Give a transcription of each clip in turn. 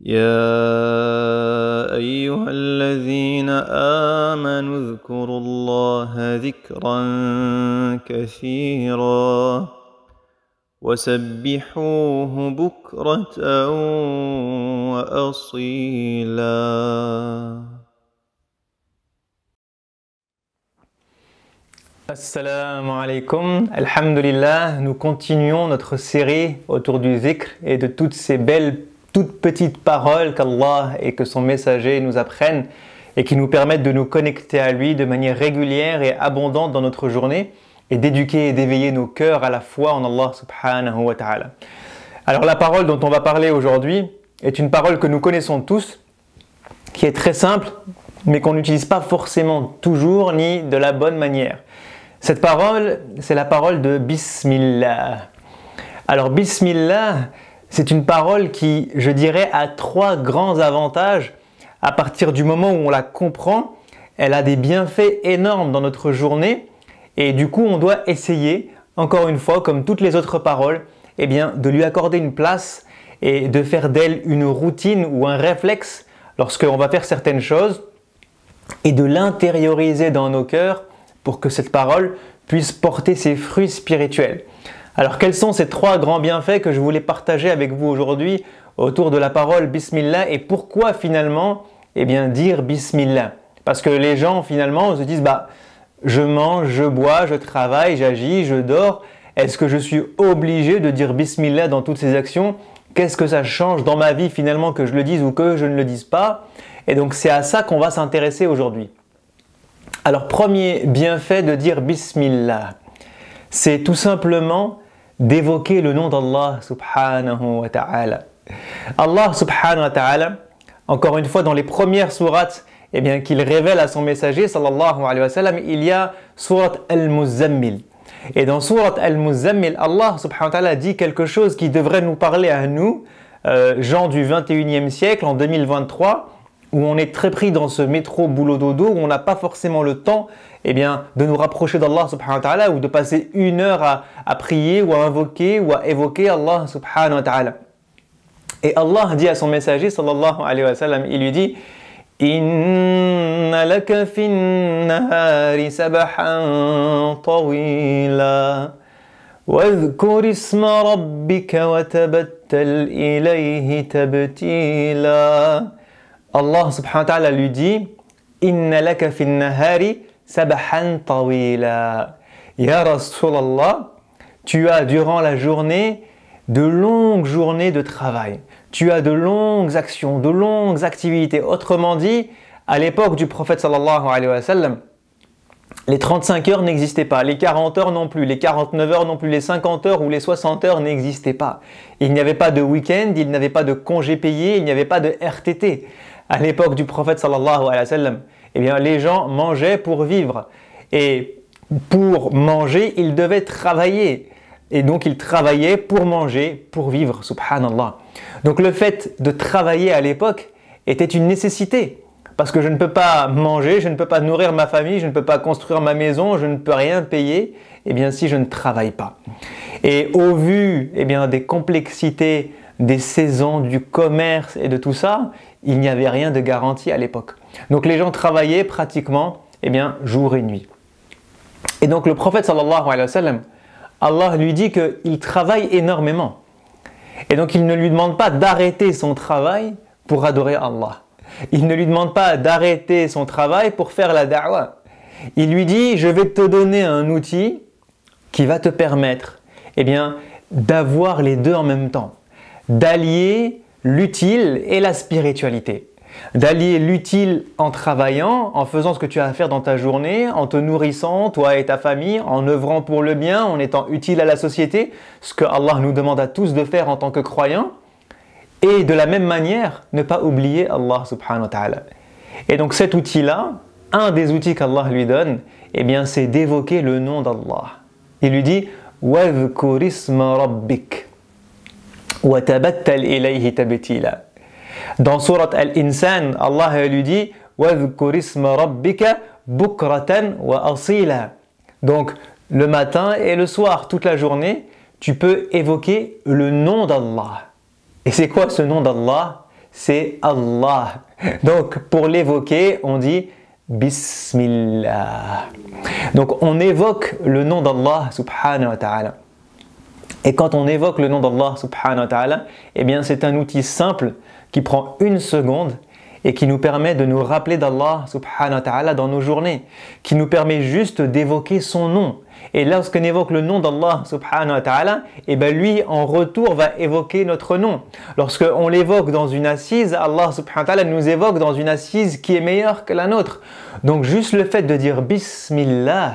يا أيها الذين آمنوا اذكروا الله ذكرا كثيرا وسبحوه بكرة وأصيلا. Assalamu alaikum, alhamdulillah, nous continuons notre série autour du zikr et de toutes ces belles, toutes petites paroles qu'Allah et que son messager nous apprennent et qui nous permettent de nous connecter à lui de manière régulière et abondante dans notre journée et d'éduquer et d'éveiller nos cœurs à la foi en Allah subhanahu wa ta'ala. Alors la parole dont on va parler aujourd'hui est une parole que nous connaissons tous, qui est très simple, mais qu'on n'utilise pas forcément toujours ni de la bonne manière. Cette parole, c'est la parole de Bismillah. Alors Bismillah, c'est une parole qui, je dirais, a trois grands avantages. À partir du moment où on la comprend, elle a des bienfaits énormes dans notre journée et du coup on doit essayer, encore une fois, comme toutes les autres paroles, eh bien, de lui accorder une place et de faire d'elle une routine ou un réflexe lorsqu'on va faire certaines choses et de l'intérioriser dans nos cœurs pour que cette parole puisse porter ses fruits spirituels. Alors quels sont ces trois grands bienfaits que je voulais partager avec vous aujourd'hui autour de la parole Bismillah et pourquoi finalement dire Bismillah? Parce que les gens finalement se disent je mange, je bois, je travaille, j'agis, je dors. Est-ce que je suis obligé de dire Bismillah dans toutes ces actions? Qu'est-ce que ça change dans ma vie finalement que je le dise ou que je ne le dise pas? Et donc c'est à ça qu'on va s'intéresser aujourd'hui. Alors premier bienfait de dire Bismillah, c'est tout simplement d'évoquer le nom d'Allah subhanahu wa ta'ala. Allah subhanahu wa ta'ala, encore une fois dans les premières sourates qu'il révèle à son messager sallallahu alayhi wa sallam, il y a sourate Al-Muzammil. Et dans sourate Al-Muzammil, Allah subhanahu wa ta'ala dit quelque chose qui devrait nous parler à nous, gens du 21e siècle, en 2023, où on est très pris dans ce métro boulot dodo, où on n'a pas forcément le temps de nous rapprocher d'Allah subhanahu wa ta'ala ou de passer une heure à prier ou à invoquer ou à évoquer Allah subhanahu wa ta'ala. Et Allah dit à son messager sallallahu alayhi wa sallam, il lui dit Inna laka fin nahari sabahan tawila wadhkur isma rabbika wa tabattal ilayhi tabtila. Allah subhanahu wa ta'ala lui dit Inna laka fin nahari sabahan tawila. Ya Rasulallah, tu as durant la journée de longues journées de travail. Tu as de longues actions, de longues activités. Autrement dit, à l'époque du prophète sallallahu alayhi wa sallam, les 35 heures n'existaient pas, les 40 heures non plus, les 49 heures non plus, les 50 heures ou les 60 heures n'existaient pas. Il n'y avait pas de week-end, il n'y avait pas de congés payés, il n'y avait pas de RTT. À l'époque du prophète sallallahu alayhi wa sallam, les gens mangeaient pour vivre. Et pour manger, ils devaient travailler. Et donc ils travaillaient pour manger, pour vivre, subhanallah. Donc le fait de travailler à l'époque était une nécessité. Parce que je ne peux pas manger, je ne peux pas nourrir ma famille, je ne peux pas construire ma maison, je ne peux rien payer, si je ne travaille pas. Et au vu des complexités des saisons, du commerce et de tout ça, il n'y avait rien de garanti à l'époque. Donc les gens travaillaient pratiquement jour et nuit. Et donc le prophète sallallahu alayhi wa sallam, Allah lui dit qu'il travaille énormément. Et donc il ne lui demande pas d'arrêter son travail pour adorer Allah. Il ne lui demande pas d'arrêter son travail pour faire la da'wah. Il lui dit, je vais te donner un outil qui va te permettre d'avoir les deux en même temps. D'allier l'utile et la spiritualité. D'allier l'utile en travaillant, en faisant ce que tu as à faire dans ta journée, en te nourrissant, toi et ta famille, en œuvrant pour le bien, en étant utile à la société, ce que Allah nous demande à tous de faire en tant que croyants. Et de la même manière, ne pas oublier Allah subhanahu wa ta'ala. Et donc cet outil-là, un des outils qu'Allah lui donne, c'est d'évoquer le nom d'Allah. Il lui dit « Wadhkur isma rabbik wa tabattal ilayhi tabtila » Dans Surat Al-Insan, Allah lui dit وَاذْكُرِ اسْمَ رَبِّكَ بُكْرَةً وَأَصِيلًا. Donc, le matin et le soir, toute la journée, tu peux évoquer le nom d'Allah. Et c'est quoi ce nom d'Allah? c'est Allah. Donc pour l'évoquer, on dit Bismillah. Donc on évoque le nom d'Allah subhanahu wa ta'ala. Et quand on évoque le nom d'Allah subhanahu wa ta'ala, eh bien c'est un outil simple qui prend une seconde et qui nous permet de nous rappeler d'Allah subhanahu wa ta'ala dans nos journées, qui nous permet juste d'évoquer son nom. Et lorsqu'on évoque le nom d'Allah subhanahu wa ta'ala, eh bien lui en retour va évoquer notre nom. Lorsqu'on l'évoque dans une assise, Allah subhanahu wa ta'ala nous évoque dans une assise qui est meilleure que la nôtre. Donc juste le fait de dire Bismillah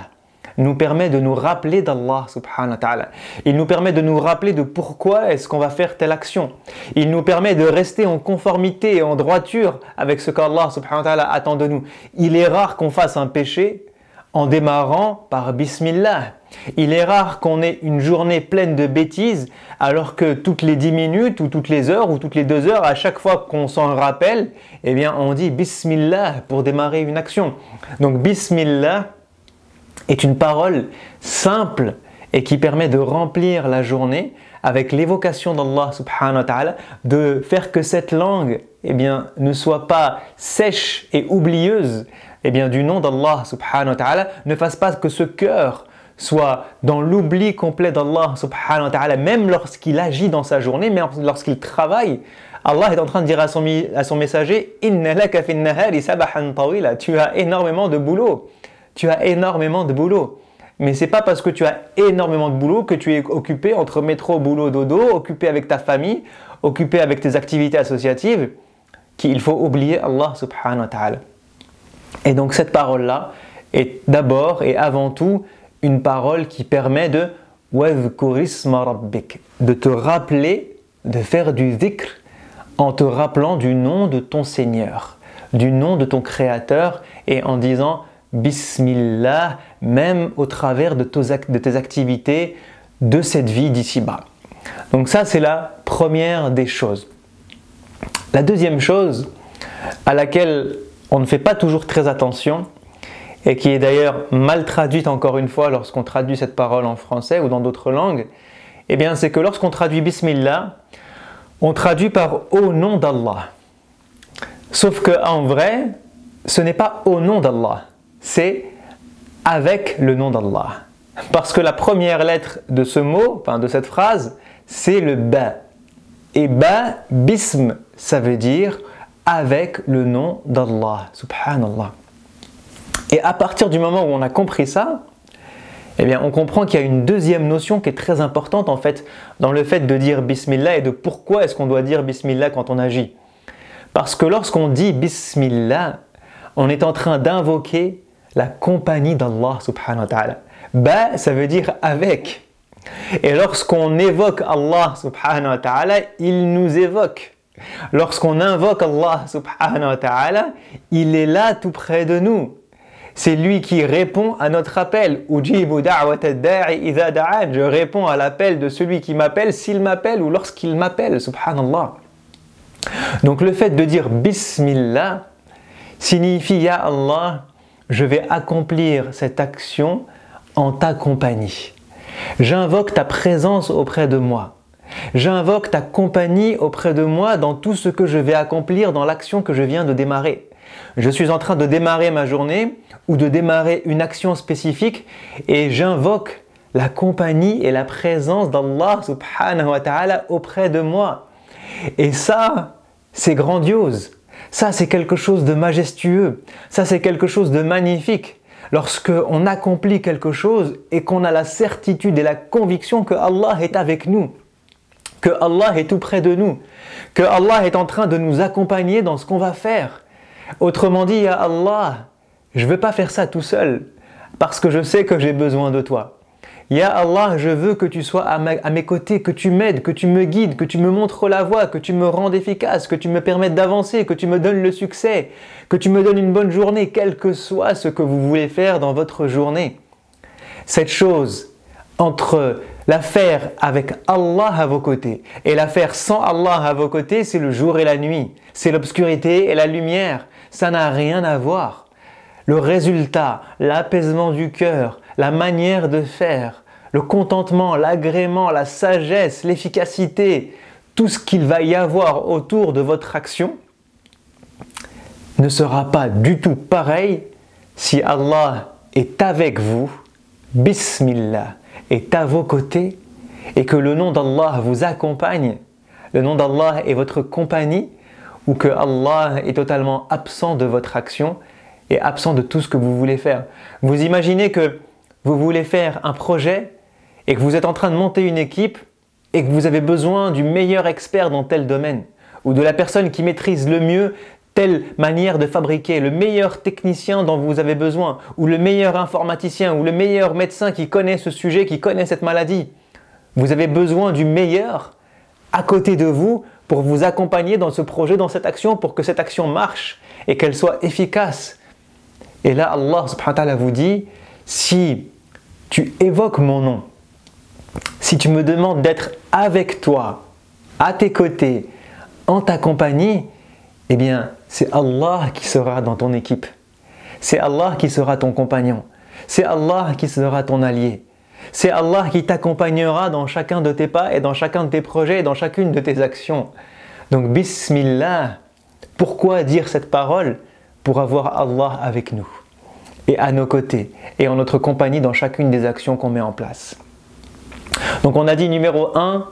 nous permet de nous rappeler d'Allah subhanahu wa ta'ala. Il nous permet de nous rappeler de pourquoi est-ce qu'on va faire telle action. Il nous permet de rester en conformité et en droiture avec ce qu'Allah subhanahu wa ta'ala attend de nous. Il est rare qu'on fasse un péché en démarrant par Bismillah. Il est rare qu'on ait une journée pleine de bêtises alors que toutes les 10 minutes ou toutes les heures ou toutes les 2 heures, à chaque fois qu'on s'en rappelle, eh bien on dit Bismillah pour démarrer une action. Donc Bismillah est une parole simple et qui permet de remplir la journée avec l'évocation d'Allah subhanahu wa ta'ala, de faire que cette langue eh bien, ne soit pas sèche et oublieuse eh bien, du nom d'Allah subhanahu wa ta'ala, ne fasse pas que ce cœur soit dans l'oubli complet d'Allah subhanahu wa ta'ala, même lorsqu'il agit dans sa journée, même lorsqu'il travaille. Allah est en train de dire à son messager « Inna laka fin nahari sabahan tawila » Tu as énormément de boulot. Tu as énormément de boulot. Mais ce n'est pas parce que tu as énormément de boulot que tu es occupé entre métro, boulot, dodo, occupé avec ta famille, occupé avec tes activités associatives, qu'il faut oublier Allah subhanahu wa ta'ala. Et donc cette parole-là est d'abord et avant tout une parole qui permet de وَذْكُرِ اسْمَ رَبِّكَ, de te rappeler, de faire du dhikr en te rappelant du nom de ton Seigneur, du nom de ton Créateur et en disant Bismillah, même au travers de tes activités de cette vie d'ici-bas. Donc ça, c'est la première des choses. La deuxième chose à laquelle on ne fait pas toujours très attention et qui est d'ailleurs mal traduite encore une fois lorsqu'on traduit cette parole en français ou dans d'autres langues, eh bien c'est que lorsqu'on traduit Bismillah, on traduit par « au nom d'Allah ». Sauf qu'en vrai, ce n'est pas « au nom d'Allah ». C'est avec le nom d'Allah. Parce que la première lettre de ce mot, enfin de cette phrase, c'est le ba. Et ba, bism, ça veut dire avec le nom d'Allah. Subhanallah. Et à partir du moment où on a compris ça, eh bien on comprend qu'il y a une deuxième notion qui est très importante en fait dans le fait de dire Bismillah et de pourquoi est-ce qu'on doit dire Bismillah quand on agit. Parce que lorsqu'on dit Bismillah, on est en train d'invoquer la compagnie d'Allah subhanahu wa ta'ala. Ba, ça veut dire avec. Et lorsqu'on évoque Allah subhanahu wa ta'ala, il nous évoque. Lorsqu'on invoque Allah subhanahu wa ta'ala, il est là tout près de nous. C'est lui qui répond à notre appel. Ujibu da'wata ad-da'i idha da'an. Je réponds à l'appel de celui qui m'appelle s'il m'appelle ou lorsqu'il m'appelle. Subhanallah. Donc le fait de dire Bismillah signifie Ya Allah, je vais accomplir cette action en ta compagnie. J'invoque ta présence auprès de moi. J'invoque ta compagnie auprès de moi dans tout ce que je vais accomplir dans l'action que je viens de démarrer. Je suis en train de démarrer ma journée ou de démarrer une action spécifique et j'invoque la compagnie et la présence d'Allah subhanahu wa ta'ala auprès de moi. Et ça, c'est grandiose. Ça, c'est quelque chose de majestueux. Ça, c'est quelque chose de magnifique. Lorsqu'on accomplit quelque chose et qu'on a la certitude et la conviction que Allah est avec nous, que Allah est tout près de nous, que Allah est en train de nous accompagner dans ce qu'on va faire. Autrement dit, Ya Allah, je ne veux pas faire ça tout seul parce que je sais que j'ai besoin de toi. Ya Allah, je veux que tu sois à mes côtés, que tu m'aides, que tu me guides, que tu me montres la voie, que tu me rendes efficace, que tu me permettes d'avancer, que tu me donnes le succès, que tu me donnes une bonne journée, quel que soit ce que vous voulez faire dans votre journée. Cette chose entre la faire avec Allah à vos côtés et la faire sans Allah à vos côtés, c'est le jour et la nuit, c'est l'obscurité et la lumière, ça n'a rien à voir. Le résultat, l'apaisement du cœur, la manière de faire, le contentement, l'agrément, la sagesse, l'efficacité, tout ce qu'il va y avoir autour de votre action ne sera pas du tout pareil si Allah est avec vous, Bismillah, est à vos côtés et que le nom d'Allah vous accompagne, le nom d'Allah est votre compagnie, ou que Allah est totalement absent de votre action et absent de tout ce que vous voulez faire. Vous imaginez que vous voulez faire un projet et que vous êtes en train de monter une équipe et que vous avez besoin du meilleur expert dans tel domaine ou de la personne qui maîtrise le mieux telle manière de fabriquer, le meilleur technicien dont vous avez besoin ou le meilleur informaticien ou le meilleur médecin qui connaît ce sujet, qui connaît cette maladie. Vous avez besoin du meilleur à côté de vous pour vous accompagner dans ce projet, dans cette action, pour que cette action marche et qu'elle soit efficace. Et là, Allah subhanahu wa ta'ala vous dit, si tu évoques mon nom, si tu me demandes d'être avec toi, à tes côtés, en ta compagnie, eh bien, c'est Allah qui sera dans ton équipe. C'est Allah qui sera ton compagnon. C'est Allah qui sera ton allié. C'est Allah qui t'accompagnera dans chacun de tes pas et dans chacun de tes projets et dans chacune de tes actions. Donc, Bismillah, pourquoi dire cette parole? Pour avoir Allah avec nous et à nos côtés et en notre compagnie dans chacune des actions qu'on met en place. Donc on a dit numéro 1,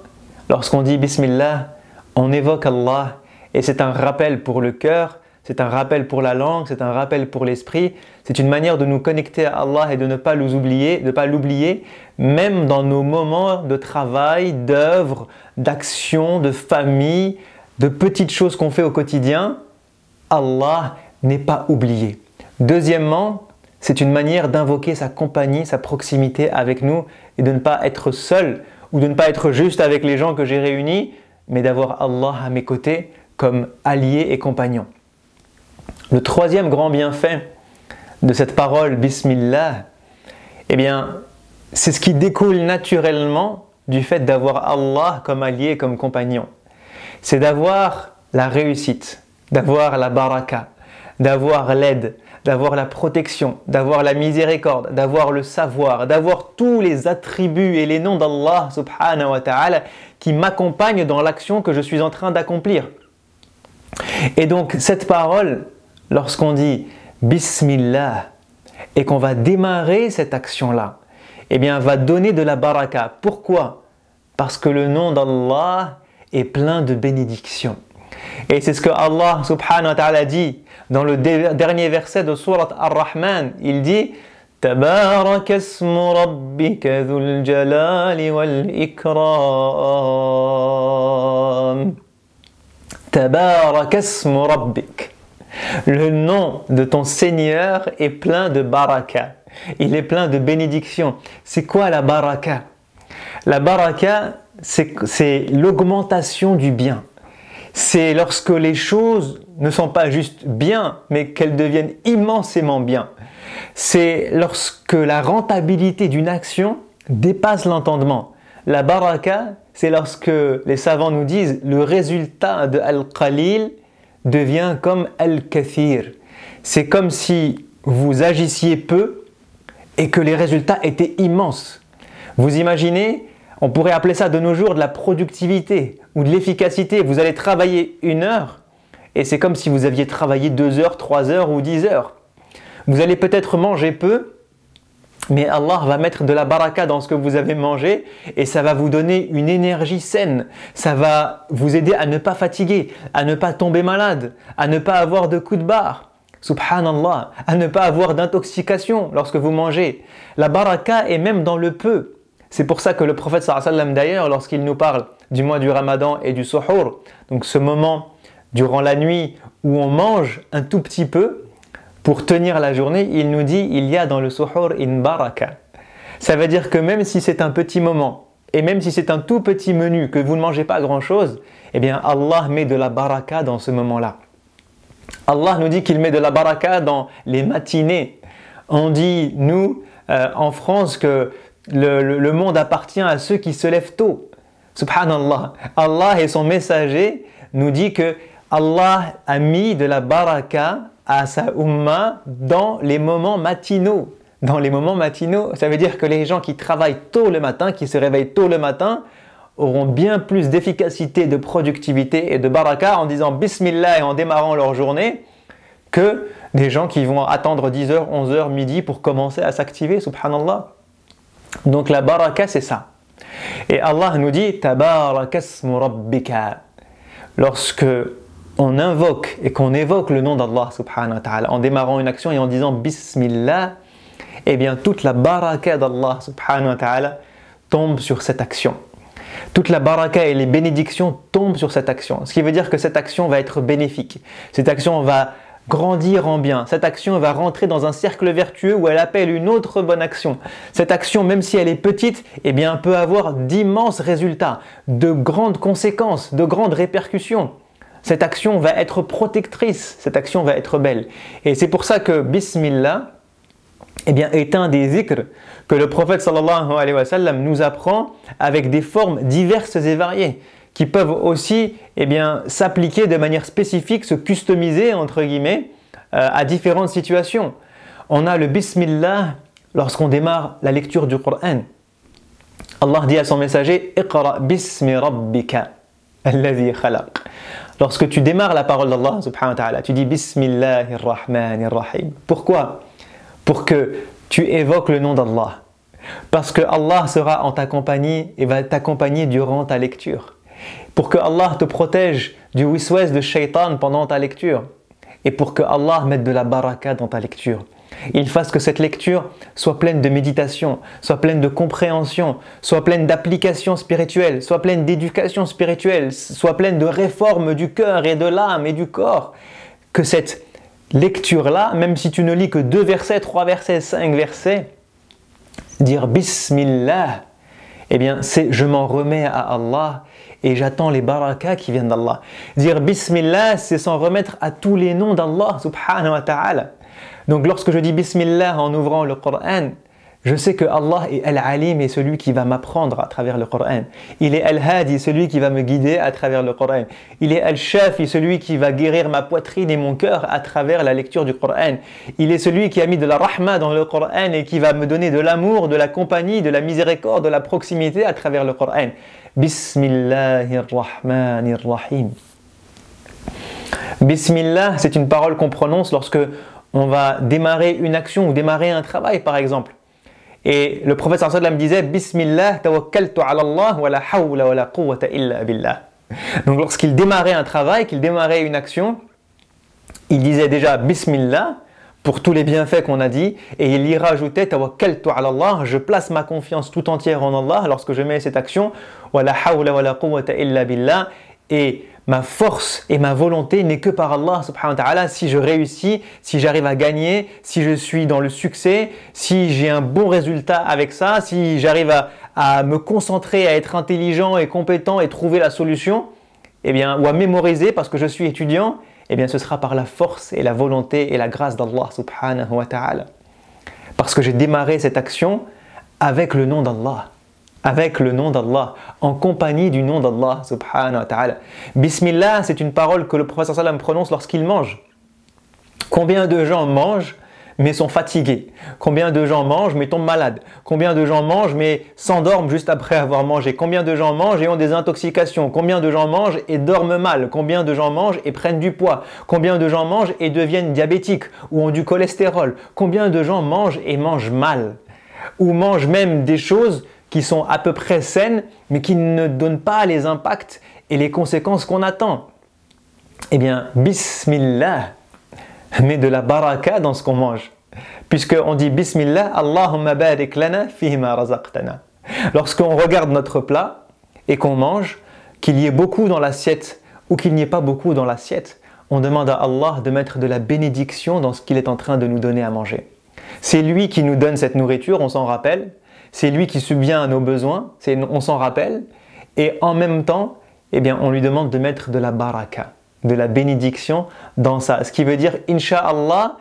lorsqu'on dit Bismillah, on évoque Allah et c'est un rappel pour le cœur, c'est un rappel pour la langue, c'est un rappel pour l'esprit, c'est une manière de nous connecter à Allah et de ne pas l'oublier, même dans nos moments de travail, d'œuvre, d'action, de famille, de petites choses qu'on fait au quotidien, Allah n'est pas oublié. Deuxièmement, c'est une manière d'invoquer sa compagnie, sa proximité avec nous et de ne pas être seul ou de ne pas être juste avec les gens que j'ai réunis, mais d'avoir Allah à mes côtés comme allié et compagnon. Le troisième grand bienfait de cette parole Bismillah, eh bien, c'est ce qui découle naturellement du fait d'avoir Allah comme allié et comme compagnon. C'est d'avoir la réussite, d'avoir la baraka, d'avoir l'aide, d'avoir la protection, d'avoir la miséricorde, d'avoir le savoir, d'avoir tous les attributs et les noms d'Allah subhanahu wa ta'ala qui m'accompagnent dans l'action que je suis en train d'accomplir. Et donc cette parole, lorsqu'on dit Bismillah et qu'on va démarrer cette action-là, eh bien va donner de la baraka. Pourquoi? Parce que le nom d'Allah est plein de bénédictions. Et c'est ce que Allah subhanahu wa ta'ala dit dans le dernier verset de Surat Ar-Rahman. Il dit Tabarak ismu rabbika dhul jalali wal ikram. Tabarak ismu rabbik. Le nom de ton Seigneur est plein de baraka. Il est plein de bénédictions. C'est quoi la baraka? La baraka, c'est l'augmentation du bien. C'est lorsque les choses ne sont pas juste bien, mais qu'elles deviennent immensément bien. C'est lorsque la rentabilité d'une action dépasse l'entendement. La baraka, c'est lorsque les savants nous disent le résultat de Al-Qalil devient comme Al-Kathir. C'est comme si vous agissiez peu et que les résultats étaient immenses. Vous imaginez, on pourrait appeler ça de nos jours de la productivité ou de l'efficacité. Vous allez travailler 1 heure et c'est comme si vous aviez travaillé 2 heures, 3 heures ou 10 heures. Vous allez peut-être manger peu, mais Allah va mettre de la baraka dans ce que vous avez mangé et ça va vous donner une énergie saine. Ça va vous aider à ne pas fatiguer, à ne pas tomber malade, à ne pas avoir de coups de barre. Subhanallah, à ne pas avoir d'intoxication lorsque vous mangez. La baraka est même dans le peu. C'est pour ça que le prophète sallallahu alayhi wa sallam d'ailleurs, lorsqu'il nous parle du mois du Ramadan et du Suhour, donc ce moment durant la nuit où on mange un tout petit peu pour tenir la journée, il nous dit il y a dans le Suhour une baraka. Ça veut dire que même si c'est un petit moment et même si c'est un tout petit menu, que vous ne mangez pas grand chose, eh bien Allah met de la baraka dans ce moment-là. Allah nous dit qu'il met de la baraka dans les matinées. On dit, nous, en France, que le monde appartient à ceux qui se lèvent tôt. Subhanallah. Allah et son messager nous dit que Allah a mis de la baraka à sa umma dans les moments matinaux. Dans les moments matinaux, ça veut dire que les gens qui travaillent tôt le matin, qui se réveillent tôt le matin, auront bien plus d'efficacité, de productivité et de baraka en disant Bismillah et en démarrant leur journée que des gens qui vont attendre 10h, 11h, midi pour commencer à s'activer, subhanallah. Donc la baraka, c'est ça. Et Allah nous dit Tabarakasmu Rabbika. Lorsque on invoque et qu'on évoque le nom d'Allah subhanahu wa ta'ala en démarrant une action et en disant Bismillah, eh bien toute la baraka d'Allah subhanahu wa ta'ala tombe sur cette action. Toute la baraka et les bénédictions tombent sur cette action. Ce qui veut dire que cette action va être bénéfique. Cette action va grandir en bien. Cette action va rentrer dans un cercle vertueux où elle appelle une autre bonne action. Cette action, même si elle est petite, eh bien, peut avoir d'immenses résultats, de grandes conséquences, de grandes répercussions. Cette action va être protectrice, cette action va être belle. Et c'est pour ça que Bismillah, eh bien, est un des zikrs que le prophète sallallahu alayhi wa sallam nous apprend avec des formes diverses et variées qui peuvent aussi eh bien, s'appliquer de manière spécifique, se customiser entre guillemets à différentes situations. On a le Bismillah lorsqu'on démarre la lecture du Coran. Allah dit à son messager Iqra bismi rabbika alladhi khalaq. Lorsque tu démarres la parole d'Allah subhanahu wa ta'ala, tu dis Bismillahir Rahmanir Rahim. Pourquoi? Pour que tu évoques le nom d'Allah. Parce que Allah sera en ta compagnie et va t'accompagner durant ta lecture. Pour que Allah te protège du wiswas de shaitan pendant ta lecture. Et pour que Allah mette de la baraka dans ta lecture. Il fasse que cette lecture soit pleine de méditation, soit pleine de compréhension, soit pleine d'application spirituelle, soit pleine d'éducation spirituelle, soit pleine de réforme du cœur et de l'âme et du corps. Que cette lecture-là, même si tu ne lis que 2 versets, 3 versets, 5 versets, dire Bismillah, eh bien c'est je m'en remets à Allah et j'attends les barakas qui viennent d'Allah. Dire Bismillah, c'est s'en remettre à tous les noms d'Allah subhanahu wa ta'ala. Donc lorsque je dis Bismillah en ouvrant le Coran, je sais que Allah est Al-Alim et celui qui va m'apprendre à travers le Coran. Il est Al-Hadi, celui qui va me guider à travers le Coran. Il est Al-Shafi, celui qui va guérir ma poitrine et mon cœur à travers la lecture du Coran. Il est celui qui a mis de la rahma dans le Coran et qui va me donner de l'amour, de la compagnie, de la miséricorde, de la proximité à travers le Coran. Bismillahirrahmanirrahim. Bismillah, c'est une parole qu'on prononce lorsque on va démarrer une action ou démarrer un travail par exemple. Et le prophète sallallahu alayhi wa sallam disait Bismillah tawakkaltu ala Allah wa la hawla wa la quwwata illa billah. Donc lorsqu'il démarrait un travail, qu'il démarrait une action, il disait déjà Bismillah pour tous les bienfaits qu'on a dit et il y rajoutait tawakkaltu ala Allah, je place ma confiance tout entière en Allah lorsque je mets cette action wa la hawla wa la quwwata illa billah et ma force et ma volonté n'est que par Allah subhanahu wa ta'ala. Si je réussis, si j'arrive à gagner, si je suis dans le succès, si j'ai un bon résultat avec ça, si j'arrive à me concentrer, à être intelligent et compétent et trouver la solution, eh bien, ou à mémoriser parce que je suis étudiant, eh bien, ce sera par la force et la volonté et la grâce d'Allah subhanahu wa ta'ala. Parce que j'ai démarré cette action avec le nom d'Allah. Avec le nom d'Allah, en compagnie du nom d'Allah subhanahu wa ta'ala. Bismillah, c'est une parole que le prophète sallallahu alayhi wa sallam prononce lorsqu'il mange. Combien de gens mangent mais sont fatigués? Combien de gens mangent mais tombent malades? Combien de gens mangent mais s'endorment juste après avoir mangé? Combien de gens mangent et ont des intoxications? Combien de gens mangent et dorment mal? Combien de gens mangent et prennent du poids? Combien de gens mangent et deviennent diabétiques ou ont du cholestérol? Combien de gens mangent et mangent mal? Ou mangent même des choses qui sont à peu près saines, mais qui ne donnent pas les impacts et les conséquences qu'on attend. Eh bien, Bismillah met de la baraka dans ce qu'on mange. Puisqu'on dit Bismillah, Allahumma barik lana fihima razaqtana. Lorsqu'on regarde notre plat et qu'on mange, qu'il y ait beaucoup dans l'assiette ou qu'il n'y ait pas beaucoup dans l'assiette, on demande à Allah de mettre de la bénédiction dans ce qu'il est en train de nous donner à manger. C'est lui qui nous donne cette nourriture, on s'en rappelle. C'est lui qui subvient à nos besoins, on s'en rappelle, et en même temps, eh bien, on lui demande de mettre de la baraka, de la bénédiction dans ça. Ce qui veut dire, Inch'Allah,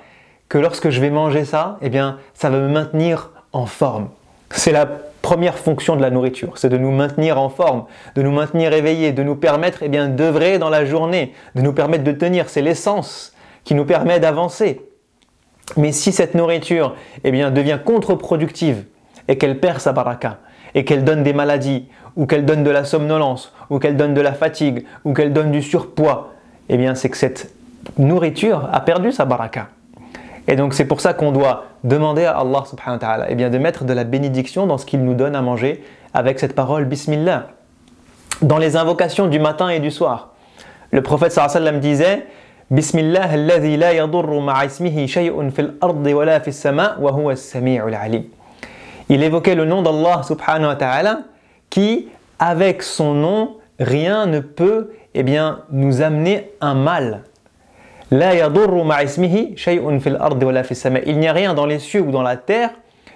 que lorsque je vais manger ça, eh bien, ça va me maintenir en forme. C'est la première fonction de la nourriture, c'est de nous maintenir en forme, de nous maintenir éveillés, de nous permettre eh bien, d'œuvrer dans la journée, de nous permettre de tenir. C'est l'essence qui nous permet d'avancer. Mais si cette nourriture eh bien, devient contre-productive, et qu'elle perd sa baraka, et qu'elle donne des maladies, ou qu'elle donne de la somnolence, ou qu'elle donne de la fatigue, ou qu'elle donne du surpoids, eh bien c'est que cette nourriture a perdu sa baraka. Et donc c'est pour ça qu'on doit demander à Allah subhanahu wa ta'ala eh bien, de mettre de la bénédiction dans ce qu'il nous donne à manger avec cette parole Bismillah. Dans les invocations du matin et du soir, le prophète sallallahu alayhi wa sallam disait Bismillah alladhi la yadurru ma'a ismihi shay'un fil ardi wa la fis sama' wa huwa as-sami'ul 'alim. Il évoquait le nom d'Allah subhanahu wa ta'ala qui, avec son nom, rien ne peut eh bien, nous amener un mal. La yadurru ma'a ismihi shay'un fil ardi wa la fis sama'. Il n'y a rien dans les cieux ou dans la terre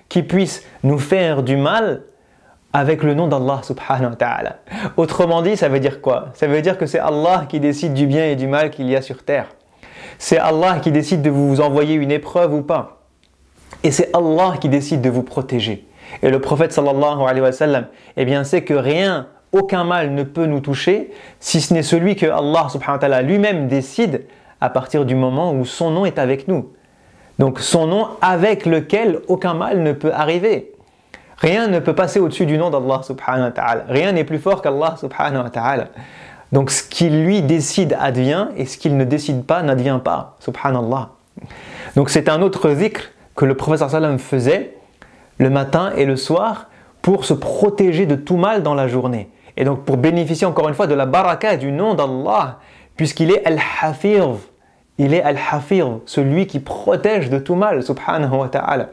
qui puisse nous faire du mal avec le nom d'Allah subhanahu wa ta'ala. Autrement dit, ça veut dire quoi? Ça veut dire que c'est Allah qui décide du bien et du mal qu'il y a sur terre. C'est Allah qui décide de vous envoyer une épreuve ou pas. Et c'est Allah qui décide de vous protéger. Et le prophète sallallahu alayhi wa sallam, eh bien, sait que rien, aucun mal ne peut nous toucher si ce n'est celui que Allah subhanahu wa ta'ala lui-même décide à partir du moment où son nom est avec nous. Donc son nom avec lequel aucun mal ne peut arriver. Rien ne peut passer au-dessus du nom d'Allah subhanahu wa ta'ala. Rien n'est plus fort qu'Allah subhanahu wa ta'ala. Donc ce qu'il lui décide advient et ce qu'il ne décide pas n'advient pas. Subhanallah. Donc c'est un autre zikr que le prophète sallallahu alayhi wa sallam faisait le matin et le soir pour se protéger de tout mal dans la journée. Et donc pour bénéficier encore une fois de la baraka du nom d'Allah, puisqu'il est Al-Hafir. Il est Al-Hafir, celui qui protège de tout mal, subhanahu wa ta'ala.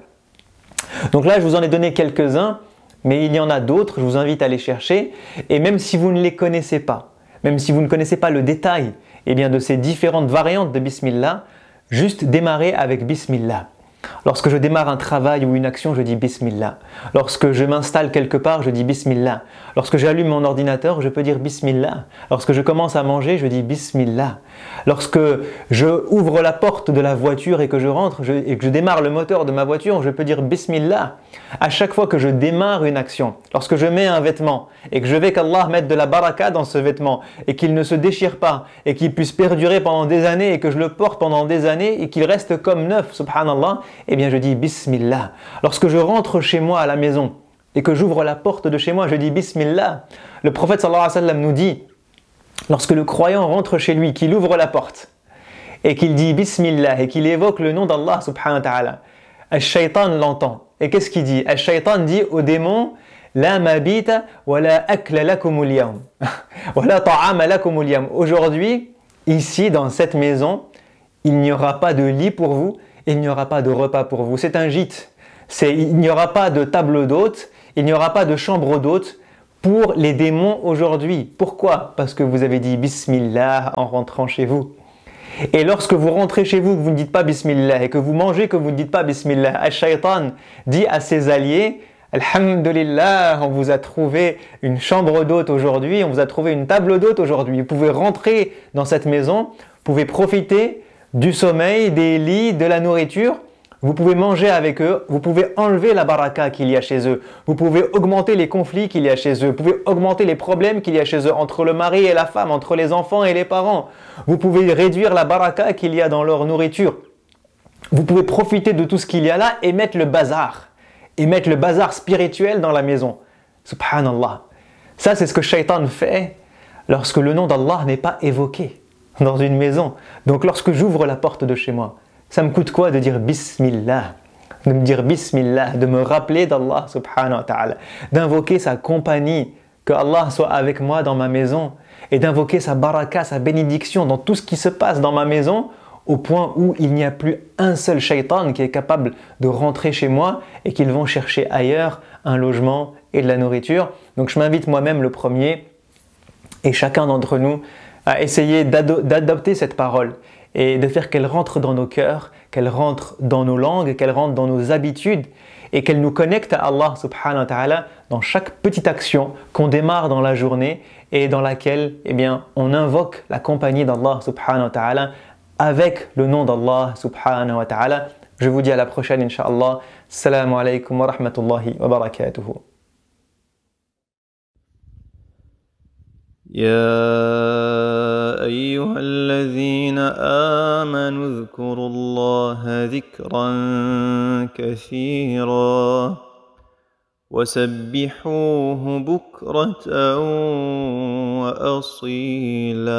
Donc là, je vous en ai donné quelques-uns, mais il y en a d'autres, je vous invite à les chercher. Et même si vous ne les connaissez pas, même si vous ne connaissez pas le détail eh bien, de ces différentes variantes de Bismillah, juste démarrer avec Bismillah. Lorsque je démarre un travail ou une action, je dis Bismillah. Lorsque je m'installe quelque part, je dis Bismillah. Lorsque j'allume mon ordinateur, je peux dire Bismillah. Lorsque je commence à manger, je dis Bismillah. Lorsque je ouvre la porte de la voiture et que je rentre et que je démarre le moteur de ma voiture, je peux dire Bismillah. À chaque fois que je démarre une action, lorsque je mets un vêtement et que je vais qu'Allah mette de la baraka dans ce vêtement et qu'il ne se déchire pas et qu'il puisse perdurer pendant des années et que je le porte pendant des années et qu'il reste comme neuf, subhanallah, eh bien je dis Bismillah. Lorsque je rentre chez moi à la maison et que j'ouvre la porte de chez moi, je dis Bismillah. Le prophète sallallahu alayhi wa sallam nous dit, lorsque le croyant rentre chez lui, qu'il ouvre la porte et qu'il dit Bismillah et qu'il évoque le nom d'Allah subhanahu wa ta'ala, Al-Shaytan l'entend. Et qu'est-ce qu'il dit? Al-Shaytan dit au démon La mabita wa la akla lakumul yawm wa la ta'ama lakumul yawm. Aujourd'hui, ici dans cette maison, il n'y aura pas de lit pour vous, il n'y aura pas de repas pour vous. C'est un gîte. Il n'y aura pas de table d'hôte, il n'y aura pas de chambre d'hôte pour les démons aujourd'hui. Pourquoi? Parce que vous avez dit Bismillah en rentrant chez vous. Et lorsque vous rentrez chez vous, que vous ne dites pas Bismillah, et que vous mangez, que vous ne dites pas Bismillah, Al-Shaytan dit à ses alliés, Alhamdulillah, on vous a trouvé une chambre d'hôte aujourd'hui, on vous a trouvé une table d'hôte aujourd'hui. Vous pouvez rentrer dans cette maison, vous pouvez profiter du sommeil, des lits, de la nourriture. Vous pouvez manger avec eux, vous pouvez enlever la baraka qu'il y a chez eux, vous pouvez augmenter les conflits qu'il y a chez eux, vous pouvez augmenter les problèmes qu'il y a chez eux entre le mari et la femme, entre les enfants et les parents. Vous pouvez réduire la baraka qu'il y a dans leur nourriture. Vous pouvez profiter de tout ce qu'il y a là et mettre le bazar spirituel dans la maison. Subhanallah. Ça, c'est ce que Shaitan fait lorsque le nom d'Allah n'est pas évoqué dans une maison. Donc lorsque j'ouvre la porte de chez moi, ça me coûte quoi de dire Bismillah? De me dire Bismillah, de me rappeler d'Allah subhanahu wa ta'ala, d'invoquer sa compagnie, que Allah soit avec moi dans ma maison, et d'invoquer sa baraka, sa bénédiction dans tout ce qui se passe dans ma maison, au point où il n'y a plus un seul shaitan qui est capable de rentrer chez moi et qu'ils vont chercher ailleurs un logement et de la nourriture. Donc je m'invite moi-même le premier et chacun d'entre nous à essayer d'adopter cette parole et de faire qu'elle rentre dans nos cœurs, qu'elle rentre dans nos langues, qu'elle rentre dans nos habitudes et qu'elle nous connecte à Allah subhanahu wa ta'ala dans chaque petite action qu'on démarre dans la journée et dans laquelle eh bien, on invoque la compagnie d'Allah subhanahu wa ta'ala avec le nom d'Allah subhanahu wa ta'ala. Je vous dis à la prochaine incha'Allah. Assalamu alaikum wa rahmatullahi wa barakatuhu. يا أيها الذين آمنوا اذكروا الله ذكرا كثيرا وسبحوه بكرة وأصيلا